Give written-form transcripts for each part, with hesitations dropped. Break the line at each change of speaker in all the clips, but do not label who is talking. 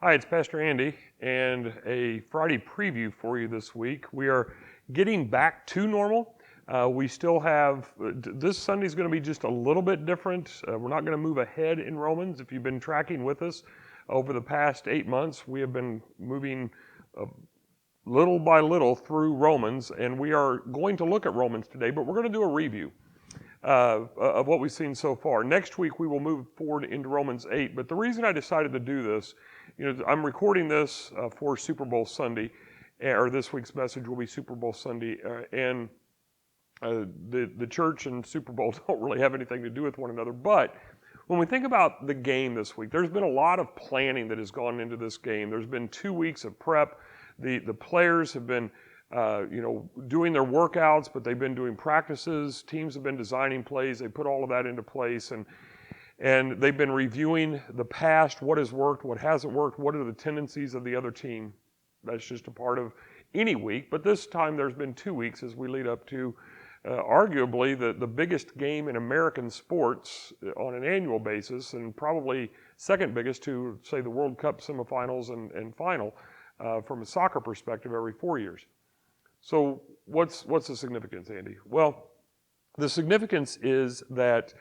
Hi, it's Pastor Andy, and a Friday preview for you this week. We are getting back to normal. We still have, this Sunday's going to be just a little bit different. We're not going to move ahead in Romans. If you've been tracking with us over the past 8 months, we have been moving little by little through Romans, and we are going to look at Romans today, but we're going to do a review of what we've seen so far. Next week, we will move forward into Romans 8, but the reason I decided to do this, I'm recording this for Super Bowl Sunday, or this week's message will be Super Bowl Sunday, and the church and Super Bowl don't really have anything to do with one another. But when we think about the game this week, there's been a lot of planning that has gone into this game. There's been 2 weeks of prep. The players have been doing their workouts, but they've been doing practices. Teams have been designing plays. They put all of that into place, and they've been reviewing the past, what has worked, what hasn't worked, what are the tendencies of the other team. That's just a part of any week. But this time there's been 2 weeks as we lead up to arguably the biggest game in American sports on an annual basis, and probably second biggest to, say, the World Cup semifinals and final from a soccer perspective every 4 years. So what's the significance, Andy? Well, the significance is that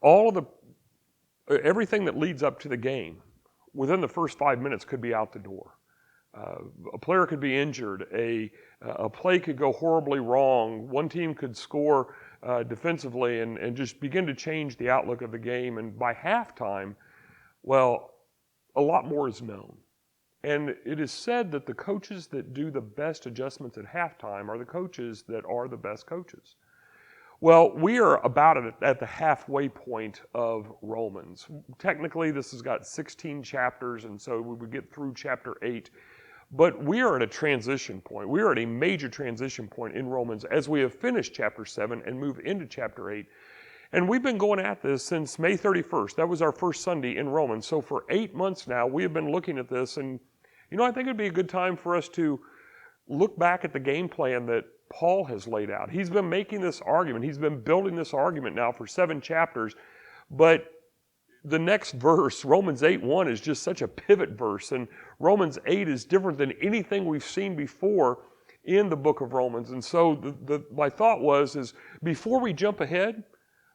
everything that leads up to the game, within the first 5 minutes could be out the door. A player could be injured. A play could go horribly wrong. One team could score defensively and just begin to change the outlook of the game. And by halftime, well, a lot more is known. And it is said that the coaches that do the best adjustments at halftime are the coaches that are the best coaches. Well, we are about at the halfway point of Romans. Technically, this has got 16 chapters, and so we would get through chapter 8. But we are at a transition point. We are at a major transition point in Romans as we have finished chapter 7 and move into chapter 8. And we've been going at this since May 31st. That was our first Sunday in Romans. So for 8 months now, we have been looking at this. And, I think it'd be a good time for us to look back at the game plan that Paul has laid out. He's been making this argument. He's been building this argument now for 7 chapters. But the next verse, Romans 8:1, is just such a pivot verse. And Romans 8 is different than anything we've seen before in the book of Romans. And so my thought is before we jump ahead,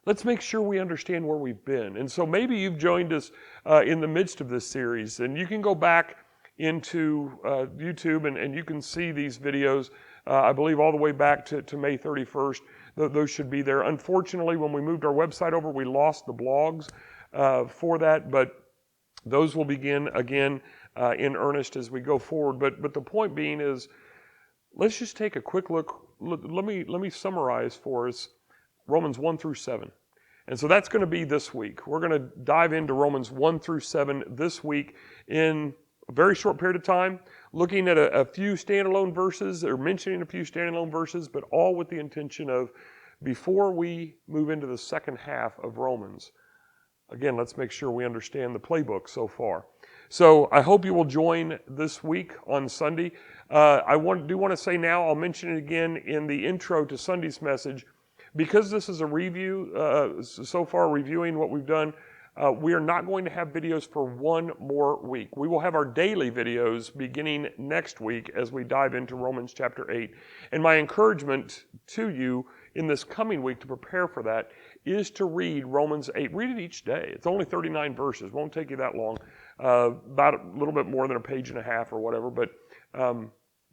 let's make sure we understand where we've been. And so maybe you've joined us in the midst of this series, and you can go back into YouTube and you can see these videos, I believe all the way back to May 31st. Those should be there. Unfortunately, when we moved our website over, we lost the blogs for that, but those will begin again in earnest as we go forward. But the point being is, let's just take a quick look. Let me summarize for us Romans 1 through 7. And so that's going to be this week. We're going to dive into Romans 1 through 7 this week in a very short period of time, looking at a few standalone verses, or mentioning a few standalone verses, but all with the intention of, before we move into the second half of Romans, again, let's make sure we understand the playbook so far. So I hope you will join this week on Sunday. I do want to say now, I'll mention it again in the intro to Sunday's message, because this is a review, so far reviewing what we've done, we are not going to have videos for 1 more week. We will have our daily videos beginning next week as we dive into Romans chapter 8. And my encouragement to you in this coming week to prepare for that is to read Romans 8. Read it each day. It's only 39 verses. Won't take you that long. About a little bit more than a page and a half or whatever. But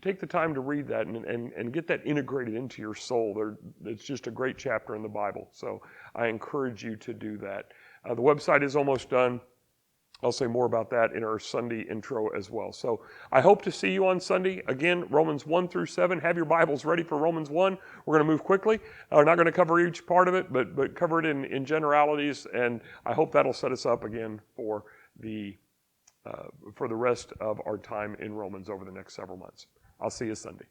take the time to read that and get that integrated into your soul. It's just a great chapter in the Bible. So I encourage you to do that. The website is almost done. I'll say more about that in our Sunday intro as well. So I hope to see you on Sunday. Again, Romans 1 through 7. Have your Bibles ready for Romans 1. We're going to move quickly. We're not going to cover each part of it, but cover it in generalities. And I hope that'll set us up again for the rest of our time in Romans over the next several months. I'll see you Sunday.